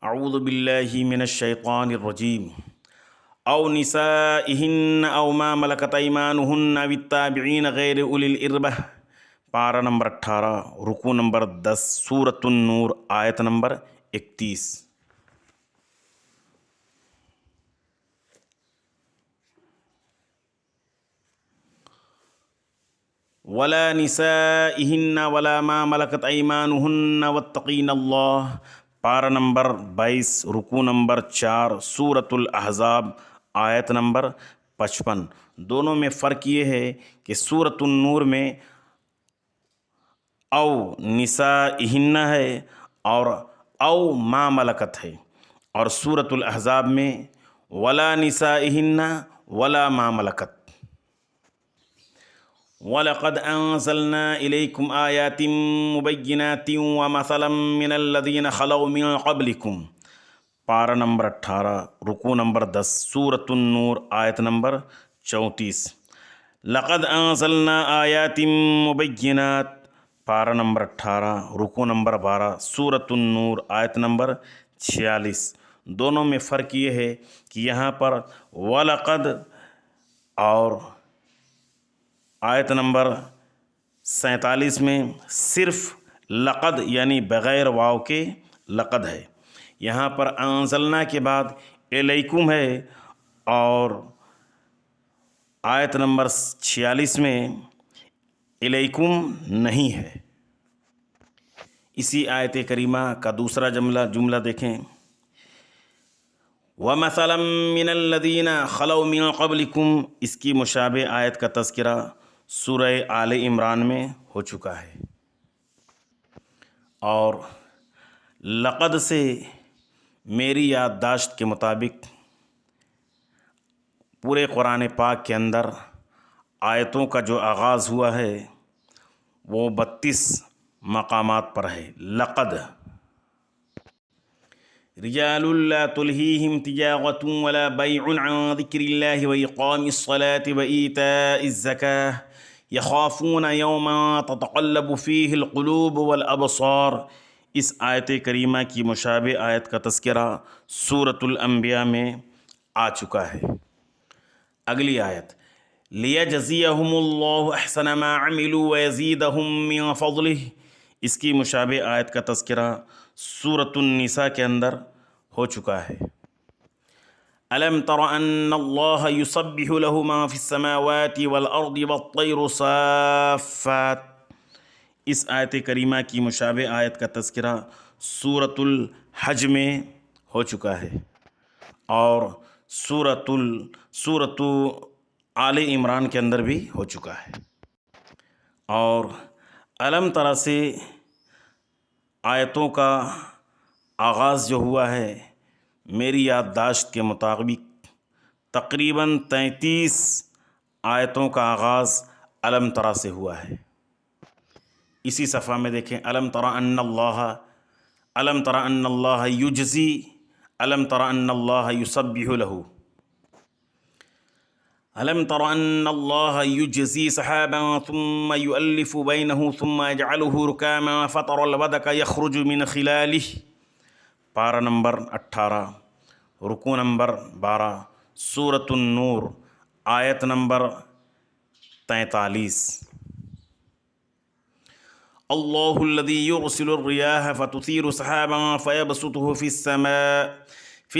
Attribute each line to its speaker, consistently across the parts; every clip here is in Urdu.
Speaker 1: اعوذ باللہ من الشیطان الرجیم او نسائہن او ما ملکت ایمانہن او التابعین غیر اولی الاربہ، پارہ نمبر 18، رکوع نمبر 10، سورۃ النور، آیت نمبر 31۔ ولا نسائہن ولا ما ملکت ایمانہن واتقین اللہ، پارہ نمبر 22، رکوع نمبر 4، سورۃ الاحزاب، آیت نمبر 55۔ دونوں میں فرق یہ ہے کہ سورۃ النور میں او نسائہن ہے اور او ما ملکت ہے، اور سورۃ الاحزاب میں ولا نسائہن ولا ما ملکت۔ وَلَقَدْ أَنزَلْنَا إِلَيْكُمْ آيَاتٍ مُبَيِّنَاتٍ وَمَثَلًا مِّنَ الَّذِينَ خَلَوْا مِن قَبْلِكُمْ، پارہ نمبر 18، رکوع نمبر 10، سورۃ النور، آیت نمبر 34۔ لَقَدْ أَنزَلْنَا آيَاتٍ مُبَيِّنَاتٍ، پارہ نمبر 18، رکوع نمبر 12، سورۃ النور، آیت نمبر 46۔ دونوں میں فرق یہ ہے کہ یہاں پر وَلَقَدْ اور آیت نمبر 47 میں صرف لقد یعنی بغیر واو کے لقد ہے، یہاں پر انزلنا کے بعد الیکم ہے، اور آیت نمبر 46 میں الیکم نہیں ہے۔ اسی آیت کریمہ کا دوسرا جملہ دیکھیں، وَمَثَلًا مِّنَ الَّذِينَ خَلَوْا مِن قَبْلِكُمْ، اس کی مشابہ آیت کا تذکرہ سورہ آل عمران میں ہو چکا ہے۔ اور لقد سے میری یادداشت کے مطابق پورے قرآن پاک کے اندر آیتوں کا جو آغاز ہوا ہے وہ 32 مقامات پر ہے۔ لقد رجال لا تلہیہم تجارۃ ولا بیع عن ذکر اللہ وإقام الصلاة وإیتاء الزکاة یخافون یوما تتقلب فیہ القلوب والابصار۔ اس آیت کریمہ کی مشابہ آیت کا تذکرہ سورۃ الانبیاء میں آ چکا ہے۔ اگلی آیت، لیجزیہم اللہ احسن ما عملوا ویزیدہم من فضلہ، اس کی مشابہ آیت کا تذکرہ سورۃ النساء کے اندر ہو چکا ہے۔ أَلَمْ تَرَ أَنَّ اللَّهَ يُسَبِّحُ لَهُ مَا فِي السَّمَاوَاتِ وَالْأَرْضِ وَالطَّيْرُ صَافَّاتٍ، اس آیت کریمہ کی مشابہ آیت کا تذکرہ سورۃ الحج میں ہو چکا ہے، اور سورۃ آل عمران کے اندر بھی ہو چکا ہے۔ اور الم تر سے آیتوں کا آغاز جو ہوا ہے میری یادداشت کے مطابق تقریباً 33 آیتوں کا آغاز الم تر سے ہوا ہے۔ اسی صفحہ میں دیکھیں، الم تر ان اللہ یجزی، الم تر ان اللہ یسبح لہ، الم تر ان اللہ یجزی سحابا ثم یؤلف بینہ ثم یجعلہ رکاما فتر الودق یخرج من خلالہ، پارہ نمبر 18، رکوع نمبر 12، سورۃ النور، آیت نمبر 43۔ اللہ الذی یرسل الریاح فتثیر سحابا فیبسطہ فی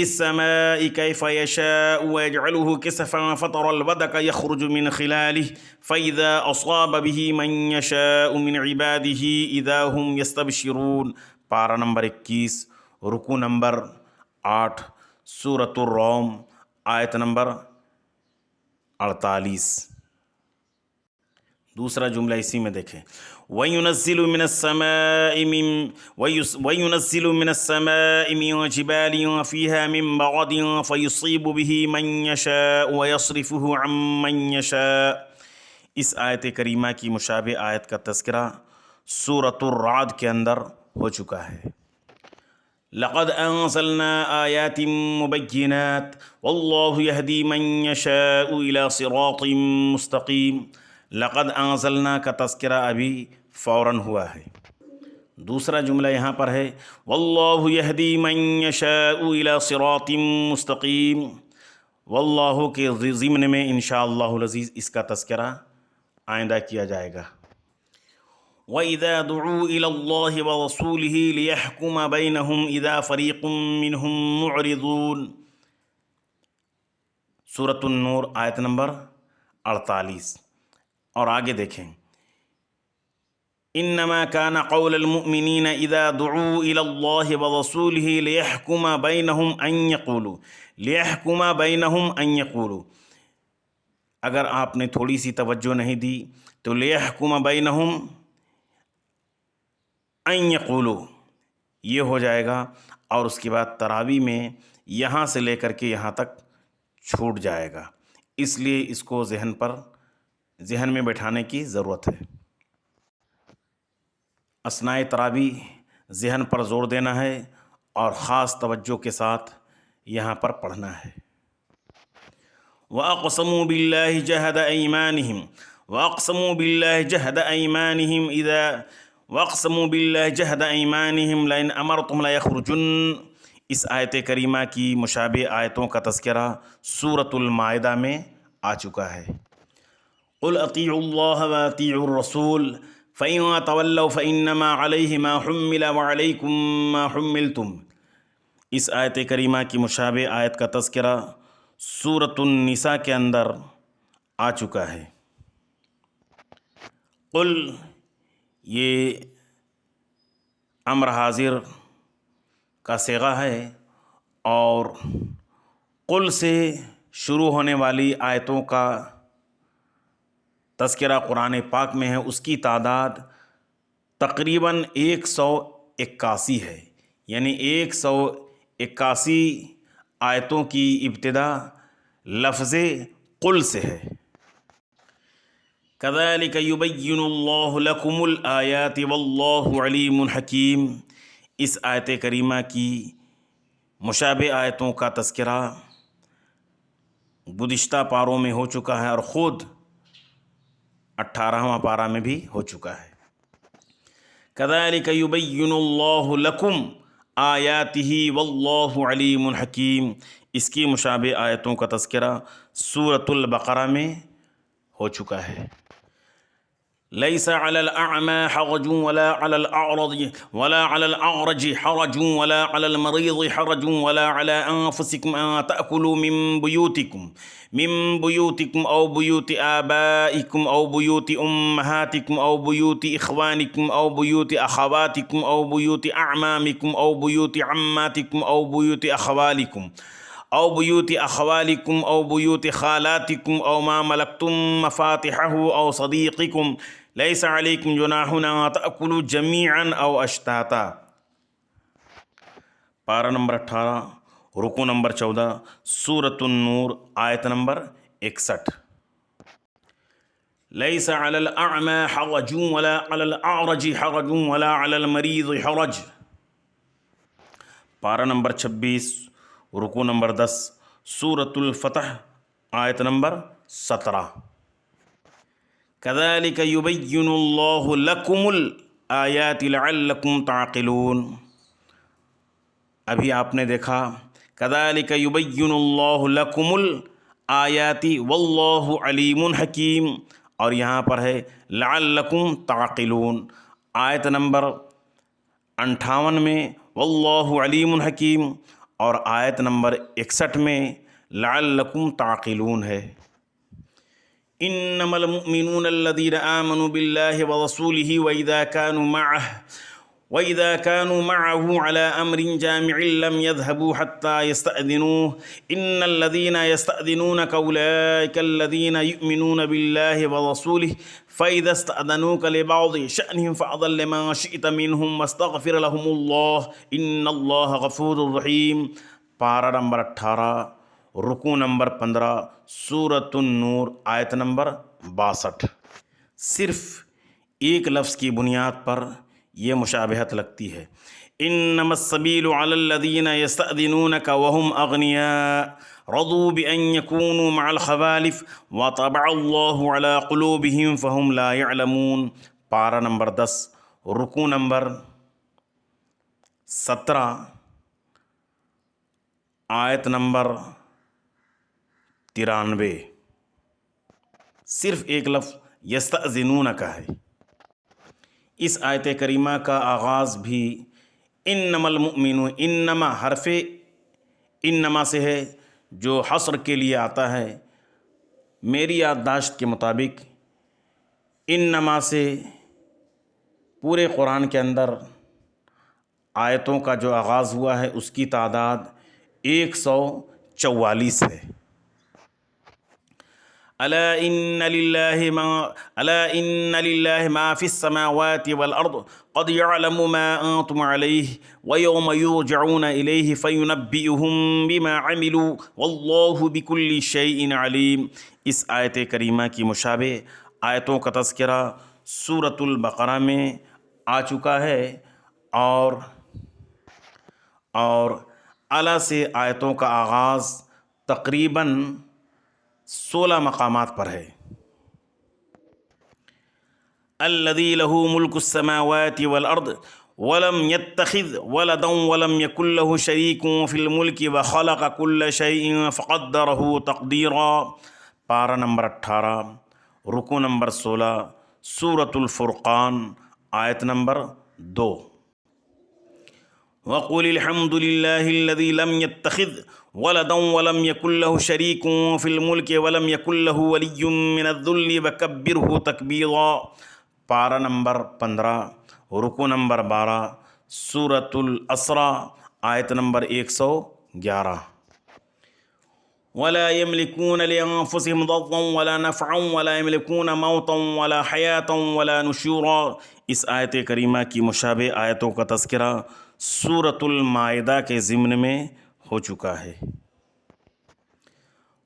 Speaker 1: السماء کیف یشاء ویجعلہ کسفا فتر الودق یخرج من خلالہ فاذا اصاب به من یشاء من عباده اذا هم یستبشرون، پارہ نمبر 21، رکوع نمبر 8، سورۃ الروم، آیت نمبر 48۔ دوسرا جملہ اسی میں دیکھیں، وَيُنَزِّلُ مِنَ السَّمَاءِ مِن جِبَالٍ فِيهَا مِن بَرَدٍ فَيُصِيبُ بِهِ مَن يَشَاءُ وَيَصْرِفُهُ عَن مَّن يَشَاءُ، اس آیت کریمہ کی مشابہ آیت کا تذکرہ سورۃ الرعد کے اندر ہو چکا ہے۔ لقد انزلنا آیات مبینات واللہ یہدی من یشاء الی صراط مستقیم، لقد انزلنا کا تذکرہ ابھی فوراً ہوا ہے۔ دوسرا جملہ یہاں پر ہے واللہ یہدی من یشاء الی صراط مستقیم، واللہ کے ضمن میں انشاءاللہ العزیز اس کا تذکرہ آئندہ کیا جائے گا۔ وَإِذَا دُعُوا إِلَى اللَّهِ وَرَسُولِهِ لِيَحْكُمَ بَيْنَهُمْ إِذَا فَرِيقٌ مِّنْهُمْ مُعْرِضُونَ، سورۃ النور آیت نمبر 48۔ اور آگے دیکھیں انما كان قول المؤمنین اذا دعوا الى الله ورسوله ليحكم بينهم ان يقولوا، اگر آپ نے تھوڑی سی توجہ نہیں دی تو ليحكم بينهم ان يقولوا یہ ہو جائے گا، اور اس کے بعد تراوی میں یہاں سے لے کر کے یہاں تک چھوٹ جائے گا، اس لیے اس کو ذہن میں بٹھانے کی ضرورت ہے۔ اثناء تراوی ذہن پر زور دینا ہے اور خاص توجہ کے ساتھ یہاں پر پڑھنا ہے۔ وَأَقْسَمُوا بِاللَّهِ جَهْدَ أَيْمَانِهِمْ لَئِنْ أَمَرْتُمْ لَيَخْرُجُنَّ، اس آیت کریمہ کی مشابہ آیتوں کا تذکرہ سورۃ المائدہ میں آ چکا ہے۔ قُلْ أَطِيعُوا اللَّهَ وَأَطِيعُوا الرَّسُولَ فَإِن تَوَلَّوْا فَإِنَّمَا عَلَيْهِ مَا حُمِّلَ وَعَلَيْكُم مَّا حُمِّلْتُمْ، اس آیت کریمہ کی مشابہ آیت کا تذکرہ سورۃ النساء کے اندر آ چکا ہے۔ قل یہ امر حاضر کا صیغہ ہے، اور قل سے شروع ہونے والی آیتوں کا تذکرہ قرآن پاک میں ہے، اس کی تعداد تقریباً 181 ہے، یعنی 181 آیتوں کی ابتدا لفظ قل سے ہے۔ كَذَلِكَ يُبَيِّنُ اللَّهُ لَكُمُ الْآيَاتِ وَاللَّهُ عَلِيمٌ حَكِيمٌ، اس آیت کریمہ کی مشابہ آیتوں کا تذکرہ گزشتہ پاروں میں ہو چکا ہے، اور خود 18واں پارہ میں بھی ہو چکا ہے۔ كَذَلِكَ يُبَيِّنُ اللَّهُ لَكُمْ آيَاتِهِ وَاللَّهُ عَلِيمٌ حَكِيمٌ، اس کی مشابہ آیتوں کا تذکرہ سورۃ البقرہ میں ہو چکا ہے۔ لَيْسَ عَلَى الْأَعْمَى حَرَجٌ وَلَا عَلَى الْأَعْرَجِ حَرَجٌ وَلَا عَلَى الْمَرِيضِ حَرَجٌ وَلَا عَلَى أَنفُسِكُمْ أَن تَأْكُلُوا من بيوتكم أو بيوت آبائكم أو بيوت أمهاتكم أو بيوت إخوانكم أو بيوت أخواتكم أو بيوت أعمامكم أو بيوت عماتكم أو بيوت أخوالكم أو بيوت خالاتكم أو ما ملكتم مفاتحه أو صديقكم ليس عليكم جناح أن تأكلوا جميعا أو أشتاتا، پارہ نمبر 18 رکوع نمبر 14 سورۃ النور آیت نمبر 61۔ لَيْسَ عَلَى الْأَعْمَى حَرَجٌ وَلَا عَلَى الْأَعْرَجِ حَرَجٌ وَلَا عَلَى الْمَرِيضِ حَرَجٌ، پارہ نمبر 26 رکوع نمبر 10 سورۃ الفتح آیت نمبر 17۔ كَذَلِكَ يُبَيِّنُ اللَّهُ لَكُمُ الْآيَاتِ لَعَلَّكُمْ تَعْقِلُونَ، ابھی آپ نے دیکھا كَذَلِكَ يُبَيِّنُ اللَّهُ لَكُمُ الْآيَاتِ وَاللَّهُ عَلِيمٌ حَكِيمٌ، اور یہاں پر ہے لَعَلَّكُمْ تَعْقِلُونَ، آیت نمبر 58 میں وَاللَّهُ عَلِيمٌ حَكِيمٌ، اور آیت نمبر 61 میں لَعَلَّكُمْ تَعْقِلُونَ ہے۔ إِنَّمَا الْمُؤْمِنُونَ الَّذِينَ آمَنُوا بِاللَّهِ وَرَسُولِهِ وَإِذَا كَانُوا مَعَهُ عَلَى أَمْرٍ جَامِعٍ لَمْ يَذْهَبُوا حَتَّى يَسْتَأْذِنُوهُ إِنَّ الَّذِينَ يَسْتَأْذِنُونَكَ أُولَئِكَ الَّذِينَ يُؤْمِنُونَ بِاللَّهِ وَرَسُولِهِ فَإِذَا اسْتَأْذَنُوكَ لِبَعْضِ شَأْنِهِمْ فَأْذَن لِمَا شِئْتَ مِنْهُمْ وَاسْتَغْفِرْ لَهُمُ اللَّهُ إِنَّ اللَّهَ غَفُورٌ رَحِيمٌ، پارہ نمبر 18 رکوع نمبر 15 سورۃ النور آیت نمبر 62۔ صرف ایک لفظ کی بنیاد پر یہ مشابہت لگتی ہے۔ انما السبیل علی الذین یستأذنونک وهم اغنیاء رضوا بأن یکونوا مع الخوالف وطبع اللہ علی قلوبہم فہم لا یعلمون، پارہ نمبر 10 رکوع نمبر 17 آیت نمبر 93 صرف ایک لفظ یستأذنون کا ہے۔ اس آیت کریمہ کا آغاز بھی انما المؤمنون، انما حرف انما سے ہے جو حصر کے لیے آتا ہے۔ میری یادداشت کے مطابق انما سے پورے قرآن کے اندر آیتوں کا جو آغاز ہوا ہے اس کی تعداد 144 ہے۔ الا ان للہ ما فی السماوات والارض قد يعلم ما انتم علیہ ویوم یرجعون الیہ فینبئهم بما عملوا واللہ بکل شیء علیم۔ اس آیت کریمہ کی مشابہ آیتوں کا تذکرہ سورۃ البقرہ میں آ چکا ہے، اور اعلیٰ سے آیتوں کا آغاز تقریباً 16 مقامات پر ہے۔ الذی لہ ملک السماوات والارض ولم يتخذ ولدا ولم يكن له شریک فی الملک وخلق كل شیء فقدرہ تقدیرا۔ پارہ نمبر 18، رکوع نمبر 16، سورۃ الفرقان، آیت نمبر 2۔ وَقُلِ الْحَمْدُ لِلَّهِ الَّذِي لَمْ يَتَّخِذْ وَلَدًا وَلَمْ يَكُنْ لَهُ شَرِيكٌ فِي الْمُلْكِ وَلَمْ يَكُنْ لَهُ وَلِيٌّ مِّنَ الذُّلِّ وَكَبِّرْهُ تَكْبِيرًا۔ پارہ نمبر 15، رکوع نمبر 12، سورۃ الاسراء، آیت نمبر 111۔ وَلَا يَمْلِكُونَ لِأَنفُسِهِمْ ضَرًّا وَلَا نَفْعًا وَلَا يَمْلِكُونَ مَوْتًا وَلَا حَيَاةً وَلَا نُشُورًا۔ اس آیت کریمہ کی مشابہ آیتوں کا تذکرہ سورۃ المائدہ کے ضمن میں ہو چکا ہے۔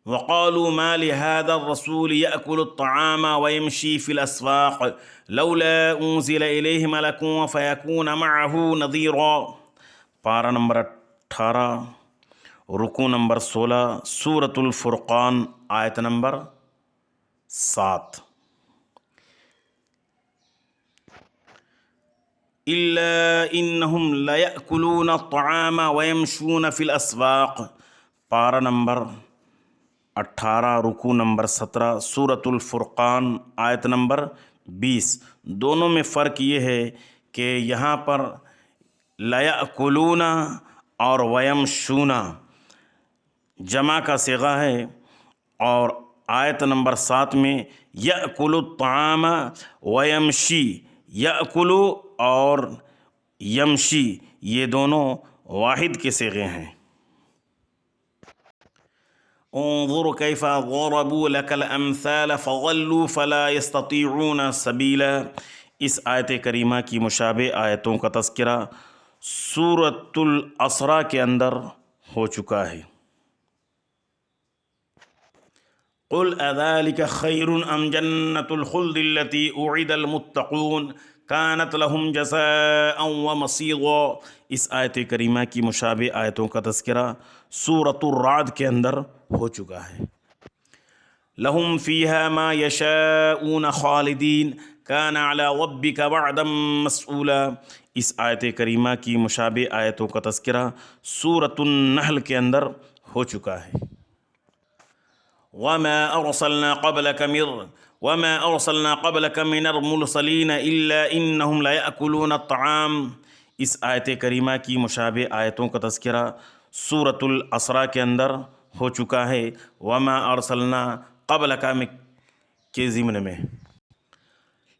Speaker 1: وَقَالُوا مَا لِهَذَا الرَّسُولِ يَأْكُلُ الطَّعَامَ وَيَمْشِي فِي الْأَسْوَاقِ لَوْلَا أُنزِلَ إِلَيْهِ مَلَكٌ فَيَكُونَ مَعَهُ نَذِيرًا۔ پارہ نمبر 18، رکوع نمبر 16، سورۃ الفرقان، آیت نمبر 7۔ إِلَّا إِنَّهُمْ لَيَأْكُلُونَ الطَّعَامَ وَيَمْشُونَ فِي الْأَسْوَاقِ۔ پارہ نمبر 18، رکوع نمبر 17، سورۃ الفرقان، آیت نمبر 20۔ دونوں میں فرق یہ ہے کہ یہاں پر لَيَأْكُلُونَ اور وَيَمْشُونَ جمع کا صیغہ ہے، اور آیت نمبر 7 میں یأکل الطعام ویمشی، یأکل اور یمشی یہ دونوں واحد کے صیغے ہیں۔ انظر کیف ضربوا لک الامثال فضلوا فلا یستطیعون سبیلا۔ اس آیت کریمہ کی مشابہ آیتوں کا تذکرہ سورۃ الاسراء کے اندر ہو چکا ہے۔ قل اذلک خیر ام جنۃ الخلد التی اعد المتقون کانت لهم جزاء ومصیرا۔ اس آیت کریمہ کی مشابہ آیتوں کا تذکرہ سورۃ الرعد کے اندر ہو چکا ہے۔ لهم فیہا ما یشاءون خالدین کان علی ربک وعدا مسئولا۔ اس آیت کریمہ کی مشابہ آیتوں کا تذکرہ سورۃ النحل کے اندر ہو چکا ہے۔ وما ارسلنا قبلك من المرسلین الا انہم لیأکلون الطعام۔ اس آیت کریمہ کی مشابہ آیتوں کا تذکرہ سورۃ الاسراء کے اندر ہو چکا ہے۔ وما ارسلنا قبلک کے ضمن میں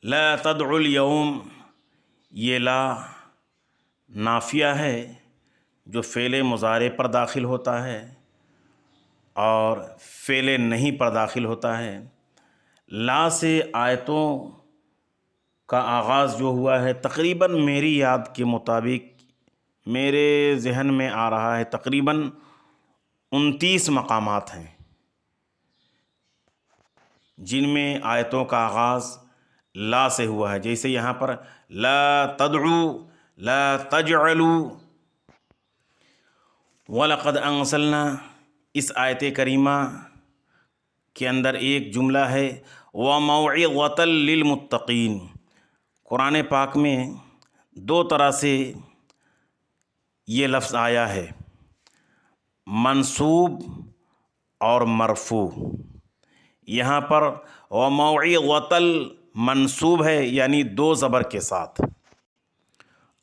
Speaker 1: لا تدعوا اليوم، یہ لا نافیہ ہے جو فعل مضارع پر داخل ہوتا ہے اور فعل نہیں پر داخل ہوتا ہے۔ لا سے آیتوں کا آغاز جو ہوا ہے تقریباً میری یاد کے مطابق میرے ذہن میں آ رہا ہے تقریباً 29 مقامات ہیں جن میں آیتوں کا آغاز لا سے ہوا ہے، جیسے یہاں پر لا تدعو، لا تجعلوا۔ وَلَقَدْ أَنزَلْنَا، اس آیت کریمہ کے اندر ایک جملہ ہے وَمَوْعِظَةً لِّلْمُتَّقِينَ۔ قرآن پاک میں دو طرح سے یہ لفظ آیا ہے منصوب اور مرفوع. یہاں پر وموعظۃ منصوب ہے یعنی 2 زبر کے ساتھ،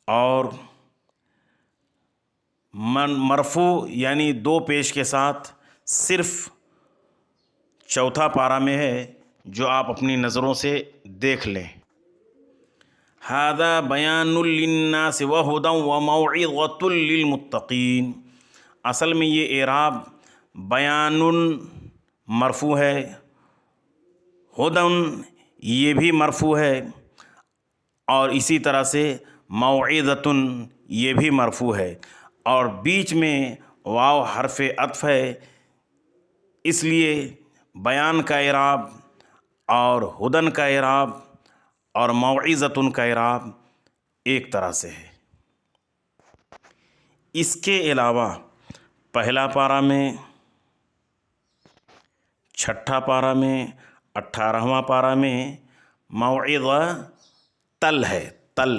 Speaker 1: اور مرفوع یعنی 2 پیش کے ساتھ صرف چوتھا پارہ میں ہے، جو آپ اپنی نظروں سے دیکھ لیں. ھذا بیان للناس وہدی وموعظۃ للمتقین. اصل میں یہ اعراب بیان مرفوع ہے، ہدن یہ بھی مرفوع ہے، اور اسی طرح سے موعظۃ یہ بھی مرفوع ہے، اور بیچ میں واو حرف عطف ہے، اس لیے بیان کا اعراب اور ہدن کا اعراب اور موعظۃ کا اعراب ایک طرح سے ہے. اس کے علاوہ پہلا پارہ میں، چھٹا پارہ میں، 18واں پارہ میں موعظہ تل ہے، تل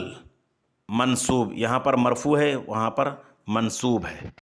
Speaker 1: منصوب، یہاں پر مرفوع ہے وہاں پر منصوب ہے.